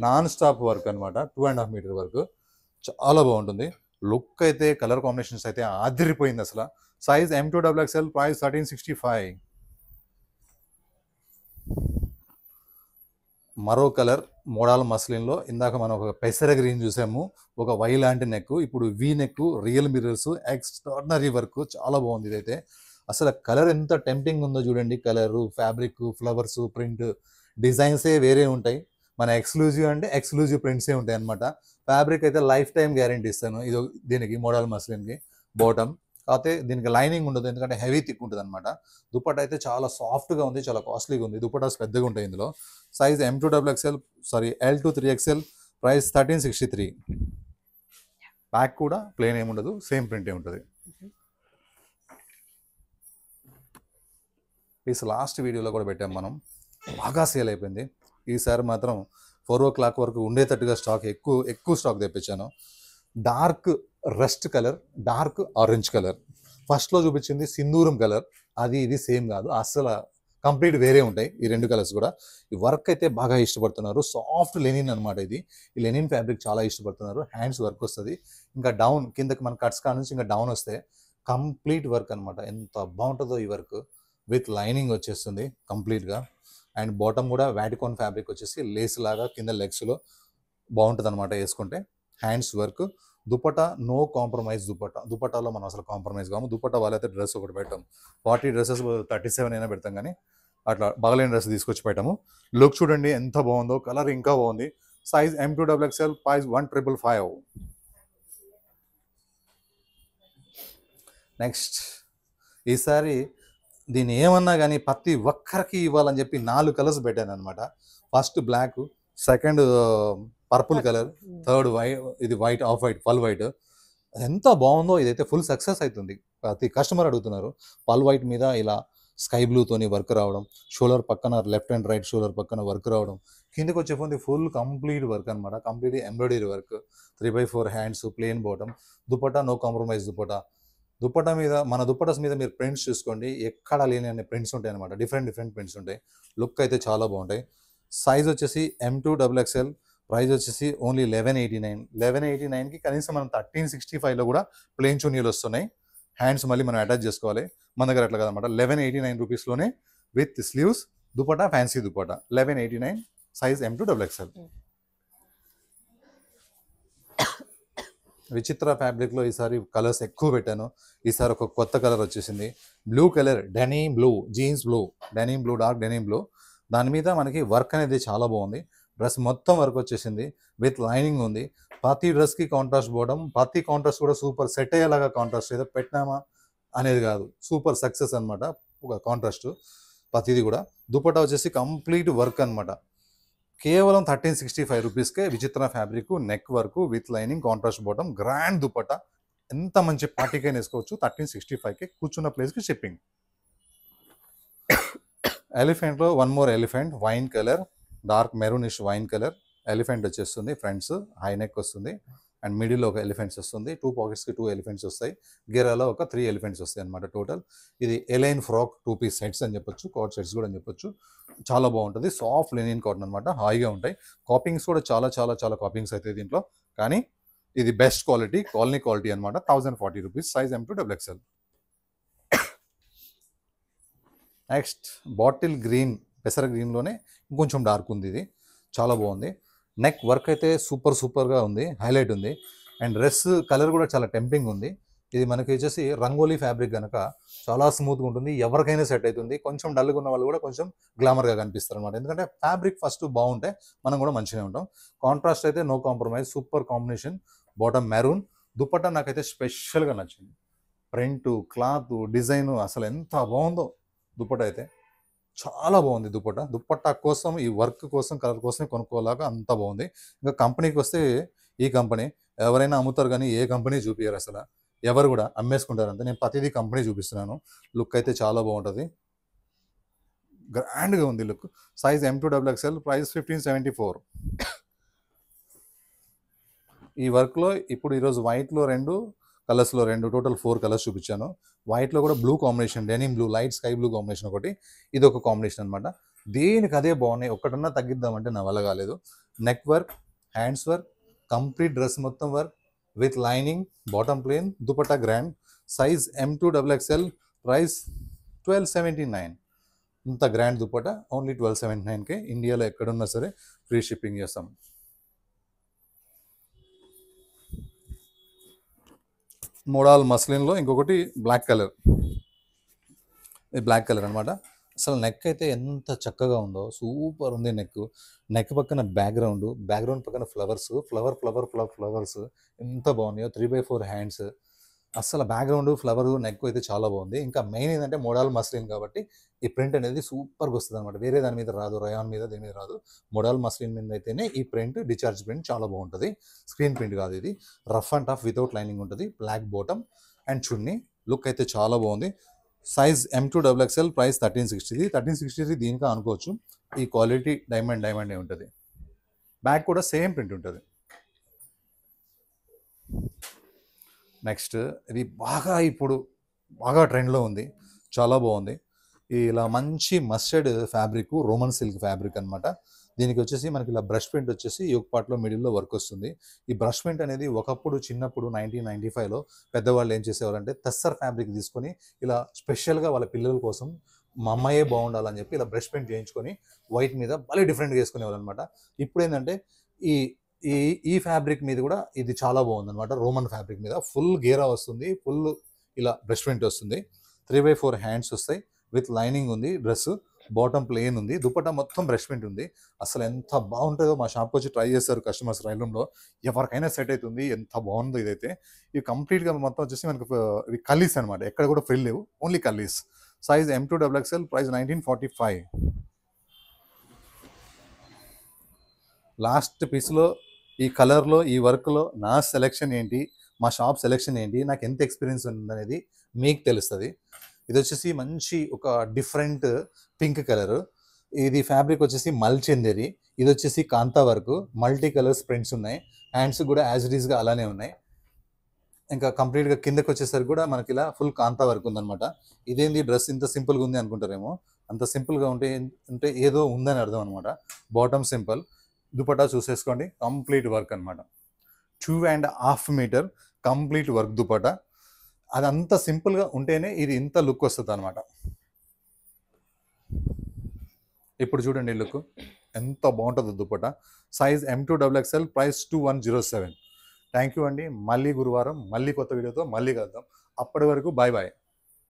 Speaker 2: non stop work అనమాట. 2.5 మీటర్ వర్క్ చాలా బాగుంటుంది. లుక్ అయితే, కలర్ కాంబినేషన్స్ అయితే ఆదిరిపోయింది అసలు. Size M2XXL, price 1365. మరో కలర్ మోడల్ మస్లిన్లో ఇందాక మనం ఒక పెసర గ్రీన్ చూసాము, ఒక వై లాంటి నెక్, ఇప్పుడు V neck, real mirrors, extraordinary work, చాలా బాగుంది. ఇదైతే అసలు కలర్ ఎంత టెంప్టింగ్ ఉందో చూడండి. కలరు, ఫ్యాబ్రిక్, ఫ్లవర్స్, ప్రింట్, డిజైన్సే వేరే ఉంటాయి. మన ఎక్స్క్లూజివ్ అంటే ఎక్స్క్లూజివ్ ప్రింట్సే ఉంటాయి అనమాట. ఫ్యాబ్రిక్ అయితే లైఫ్ టైం గ్యారెంటీ ఇస్తాను. ఇది దీనికి మోడల్ మస్లిన్కి బాటమ్. కాకపోతే దీనికి లైనింగ్ ఉండదు, ఎందుకంటే హెవీ థిక్ ఉంటుంది అనమాట. దుపట్టా అయితే చాలా సాఫ్ట్గా ఉంది, చాలా కాస్ట్లీగా ఉంది. దుపట్టాస్ పెద్దగా ఉంటాయి ఇందులో. Size M2XXL, L to 3XL, price 1363. Back కూడా ప్లేన్ ఏముండదు, సేమ్ ప్రింటే ఉంటుంది. పీస్ లాస్ట్ వీడియోలో కూడా పెట్టాం మనం, బాగా సేల్ అయిపోయింది. ఈసారి మాత్రం 4 o'clock వరకు ఉండేటట్టుగా స్టాక్, ఎక్కువ స్టాక్ తెప్పించాను. Dark rust colour, dark orange colour. ఫస్ట్లో చూపించింది సింధూరం కలర్, అది ఇది సేమ్ కాదు, అసలు కంప్లీట్ వేరే ఉంటాయి ఈ 2 కలర్స్ కూడా. ఈ వర్క్ అయితే బాగా ఇష్టపడుతున్నారు. సాఫ్ట్ లెనిన్ అనమాట ఇది. ఈ లెనిన్ ఫ్యాబ్రిక్ చాలా ఇష్టపడుతున్నారు. హ్యాండ్స్ వర్క్ వస్తుంది, ఇంకా డౌన్ కిందకి మన కట్స్ కాడ నుంచి ఇంకా డౌన్ వస్తే కంప్లీట్ వర్క్ అనమాట. ఎంత బాగుంటుందో ఈ వర్క్. విత్ లైనింగ్ వచ్చేస్తుంది కంప్లీట్గా. అండ్ బాటమ్ కూడా వాటికాన్ ఫ్యాబ్రిక్ వచ్చేసి లేస్ లాగా కింద లెగ్స్లో బాగుంటుంది అనమాట వేసుకుంటే. Hands work. Dupatta no compromise. దుపట్టాలో మనం అసలు కాంప్రమైజ్ కాము. దుపట్టా వాళ్ళైతే డ్రెస్ ఒకటి పెట్టాం, 40 డ్రెస్సెస్ 37 అయినా పెడతాం, కానీ అట్లా బాగలేని డ్రెస్ తీసుకొచ్చి పెట్టాము. లుక్ చూడండి ఎంత బాగుందో, కలర్ ఇంకా బాగుంది. Size M2XXL, price 1555. నెక్స్ట్ ఈసారి దీన్ని ఏమన్నా కానీ ప్రతి ఒక్కరికి ఇవ్వాలని చెప్పి 4 కలర్స్ పెట్టాను అనమాట. First black, second purple colour, third white, ఇది white, off white, pearl white. ఎంత బాగుందో ఇదైతే. ఫుల్ సక్సెస్ అవుతుంది. ప్రతి కస్టమర్ అడుగుతున్నారు. పల్ వైట్ మీద ఇలా స్కై బ్లూతోని వర్క్ రావడం, షోల్డర్ పక్కన లెఫ్ట్ అండ్ రైట్ షోల్డర్ పక్కన వర్క్ రావడం, కిందకి వచ్చే ఫోన్ ఫుల్ కంప్లీట్ వర్క్ అనమాట. Complete embroidery work, 3/4 hands, plain bottom. Dupatta no compromise dupatta. Dupatta మీద, మన దుపట్టాస్ మీద మీరు ప్రింట్స్ చూసుకోండి, ఎక్కడ లేని అన్ని ప్రింట్స్ ఉంటాయి అనమాట. డిఫరెంట్ ప్రింట్స్ ఉంటాయి. లుక్ అయితే చాలా బాగుంటాయి. సైజ్ వచ్చేసి M2XXL, ప్రైస్ వచ్చేసి ఓన్లీ 1189. 1189కి కనీసం మనం 1365లో కూడా ప్లెయిన్ చున్నీలు వస్తున్నాయి. హ్యాండ్స్ మళ్ళీ మనం అటాచ్ చేసుకోవాలి. మన దగ్గర అట్లా కదనమాట. 1189 రూపీస్లోనే with sleeves dupatta, fancy dupatta. 1189, size M2XXL. Vichitra ఫ్యాబ్రిక్లో ఈసారి కలర్స్ ఎక్కువ పెట్టాను. ఈసారి ఒక కొత్త కలర్ వచ్చేసింది, blue colour, denim blue, jeans blue, denim blue, dark denim blue. దాని మీద మనకి వర్క్ అనేది చాలా బాగుంది. డ్రెస్ మొత్తం వర్క్ వచ్చేసింది, విత్ లైనింగ్ ఉంది. ప్రతి డ్రెస్కి కాంట్రాస్ట్ పోవడం, ప్రతి కాంట్రాస్ట్ కూడా సూపర్ సెట్ అయ్యేలాగా కాంట్రాస్ట్, ఏదో పెట్టినామా అనేది కాదు, సూపర్ సక్సెస్ అనమాట. ఒక కాంట్రాస్ట్ ప్రతిది కూడా. దుపట్టా వచ్చేసి కంప్లీట్ వర్క్ అనమాట. కేవలం 1365 రూపీస్కే Vichitra fabric, neck work with lining, contrast bottom, grand dupatta. ఎంత మంచి పార్టీకైనా వేసుకోవచ్చు. 1365కి కూర్చున్న ప్లేస్కి షిప్పింగ్. ఎలిఫెంట్లో one more elephant, wine colour, dark maroonish wine colour elephant వచ్చేస్తుంది. ఫ్రంట్స్ హై నెక్ వస్తుంది అండ్ మిడిల్లో ఒక ఎలిఫెంట్స్ వస్తుంది. 2 పాకెట్స్కి 2 ఎలిఫెంట్స్ వస్తాయి. గెరాలో ఒక 3 ఎలిఫెంట్స్ వస్తాయి అనమాట టోటల్. ఇది ఎలైన్ ఫ్రాక్ 2 పీస్ సెట్స్ అని చెప్పొచ్చు, కార్డ్ సెట్స్ కూడా అని చెప్పొచ్చు. చాలా బాగుంటుంది. సాఫ్ట్ లెనిన్ కాటన్ అనమాట, హాయిగా ఉంటాయి. కాపింగ్స్ కూడా చాలా చాలా చాలా కాపింగ్స్ అవుతాయి దీంట్లో. కానీ ఇది బెస్ట్ క్వాలిటీ, కాలనీ క్వాలిటీ అనమాట. 1040 rupees, size M2XXL. Next bottle green, పెసర గ్రీన్లోనే ఇంకొంచెం డార్క్ ఉంది. ఇది చాలా బాగుంది. నెక్ వర్క్ అయితే సూపర్గా ఉంది, హైలైట్ ఉంది. అండ్ డ్రెస్ కలర్ కూడా చాలా టెంపింగ్ ఉంది. ఇది మనకి వచ్చేసి రంగోలీ ఫ్యాబ్రిక్ కనుక చాలా స్మూత్గా ఉంటుంది, ఎవరికైనా సెట్ అవుతుంది. కొంచెం డల్గా ఉన్న వాళ్ళు కూడా కొంచెం గ్లామర్గా కనిపిస్తారు అనమాట. ఎందుకంటే ఫ్యాబ్రిక్ ఫస్ట్ బాగుంటే మనం కూడా మంచిగా ఉంటాం. కాంట్రాస్ట్ అయితే no compromise, super combination. Bottom maroon, dupatta నాకైతే స్పెషల్గా నచ్చింది. ప్రింట్, క్లాత్, డిజైన్ అసలు ఎంత బాగుందో. దుపట్టా అయితే చాలా బాగుంది. దుపట్టా కోసం, ఈ వర్క్ కోసం, కలర్ కోసమే కొనుక్కోలాగా అంత బాగుంది. ఇంకా కంపెనీకి వస్తే ఈ కంపెనీ ఎవరైనా అమ్ముతారు కానీ ఏ కంపెనీ చూపించారు అసలు. ఎవరు కూడా అమ్మేసుకుంటారు అంతే. నేను ప్రతిదీ కంపెనీ చూపిస్తున్నాను. లుక్ అయితే చాలా బాగుంటుంది, గ్రాండ్గా ఉంది లుక్. Size M2XXL, price 1574. ఈ వర్క్లో ఇప్పుడు ఈరోజు వైట్లో 2, కలర్స్లో 2, టోటల్ 4 కలర్స్ చూపించాను. వైట్లో కూడా blue combination, denim blue, light sky blue combination ఒకటి, ఇది ఒక కాంబినేషన్ అనమాట. దేనికి అదే బాగున్నాయి. ఒక్కటన్నా తగ్గిద్దామంటే నా వల్ల కాలేదు. Neck work, hands work, complete dress మొత్తం work with lining, bottom plain, dupatta grand. Size M2XXL, price 1279. ఇంత గ్రాండ్ దుపట్టా ఓన్లీ 1279కే. ఇండియాలో ఎక్కడున్నా సరే ఫ్రీ షిప్పింగ్ చేస్తాం. మోడల్ మస్లిన్లో ఇంకొకటి బ్లాక్ కలర్, ఇది బ్లాక్ కలర్ అనమాట. అసలు నెక్ అయితే ఎంత చక్కగా ఉందో, సూపర్ ఉంది నెక్. నెక్ పక్కన బ్యాక్గ్రౌండ్ పక్కన ఫ్లవర్స్ ఎంత బాగున్నాయో. 3/4 హ్యాండ్స్, అసలు బ్యాక్గ్రౌండ్, ఫ్లవర్, నెక్ అయితే చాలా బాగుంది. ఇంకా మెయిన్ ఏంటంటే మోడల్ మస్లిన్ కాబట్టి ఈ ప్రింట్ అనేది సూపర్గా వస్తుంది అనమాట. వేరే దాని మీద రాదు, రయాన్ మీద దేని మీద రాదు. మోడల్ మస్లిన్ మీద అయితేనే ఈ ప్రింట్, డిశ్చార్జ్ ప్రింట్ చాలా బాగుంటుంది. స్క్రీన్ ప్రింట్ కాదు ఇది. Rough and tough without lining ఉంటుంది. Black bottom and chunni. Look అయితే చాలా బాగుంది. Size M2XXL, price 1360. 1360 దీనికా అనుకోవచ్చు. ఈ క్వాలిటీ డైమండ్ ఉంటుంది. బ్యాక్ కూడా సేమ్ ప్రింట్ ఉంటుంది. నెక్స్ట్ ఇది ఇప్పుడు బాగా ట్రెండ్లో ఉంది, చాలా బాగుంది. ఇలా మంచి mustard fabric, Roman silk fabric అనమాట. దీనికి వచ్చేసి మనకి ఇలా బ్రష్ పెయింట్ వచ్చేసి యోక్ పార్ట్లో మిడిల్లో వర్క్ వస్తుంది. ఈ బ్రష్ పెయింట్ అనేది ఒకప్పుడు చిన్నప్పుడు 1995లో పెద్దవాళ్ళు ఏం చేసేవారంటే టస్సర్ ఫ్యాబ్రిక్ తీసుకొని ఇలా స్పెషల్గా వాళ్ళ పిల్లల కోసం మా అమ్మాయే బాగుండాలని చెప్పి ఇలా బ్రష్ పెయింట్ చేయించుకొని వైట్ మీద భలే డిఫరెంట్గా వేసుకునేవాళ్ళు అనమాట. ఇప్పుడు ఏంటంటే ఈ ఈ ఈ ఫ్యాబ్రిక్ మీద కూడా ఇది చాలా బాగుంది అనమాట. రోమన్ ఫ్యాబ్రిక్ మీద ఫుల్ గేరా వస్తుంది, ఫుల్ ఇలా బ్రష్ పెయింట్ వస్తుంది. 3/4 హ్యాండ్స్ వస్తాయి విత్ లైనింగ్ ఉంది. డ్రెస్ బాటమ్ ప్లేన్ ఉంది. దుపట్టా మొత్తం బ్రష్ పెయింట్ ఉంది. అసలు ఎంత బాగుంటుందో. మా షాప్కి వచ్చి ట్రై చేస్తారు కస్టమర్స్ ట్రయల్ రూమ్లో. ఎవరికైనా సెట్ అవుతుంది. ఎంత బాగుందో ఇదైతే. ఇవి కంప్లీట్గా మొత్తం వచ్చేసి మనకు ఇవి కల్లీస్ అనమాట. ఎక్కడ కూడా ఫ్రిల్ లేవు, ఓన్లీ కల్లీస్. Size M2XXL, price 1945. లాస్ట్ పీస్లో ఈ కలర్లో, ఈ వర్క్లో నా సెలెక్షన్ ఏంటి, మా షాప్ సెలెక్షన్ ఏంటి, నాకు ఎంత ఎక్స్పీరియన్స్ ఉందనేది మీకు తెలుస్తుంది. ఇది వచ్చేసి మంచి ఒక డిఫరెంట్ పింక్ కలర్. ఇది ఫ్యాబ్రిక్ వచ్చేసి మల్చెందరి. ఇది వచ్చేసి కాంతా వర్క్, మల్టీ కలర్స్ ప్రింట్స్ ఉన్నాయి. హ్యాండ్స్ కూడా యాజ్ ఇట్ ఈస్గా అలానే ఉన్నాయి. ఇంకా కంప్లీట్గా కిందకి వచ్చేసరికి కూడా మనకి ఇలా ఫుల్ కాంతా వర్క్ ఉందన్నమాట. ఇదేంది డ్రెస్ ఇంత సింపుల్గా ఉంది అనుకుంటారేమో. అంత సింపుల్గా ఉంటే ఏదో ఉందని అర్థం అనమాట. బాటమ్ సింపుల్, దుపట్టా చూసేసుకోండి, కంప్లీట్ వర్క్ అనమాట. 2.5 మీటర్ కంప్లీట్ వర్క్ దుపట్టా. అది అంత సింపుల్గా ఉంటేనే ఇది ఇంత లుక్ వస్తుంది అనమాట. ఇప్పుడు చూడండి లుక్ ఎంత బాగుంటుందో dupatta. Size M2XXL, price 2107. Thank you అండి. మళ్ళీ గురువారం మళ్ళీ కొత్త వీడియోతో మళ్ళీ కలుద్దాం. అప్పటి వరకు బాయ్ బాయ్.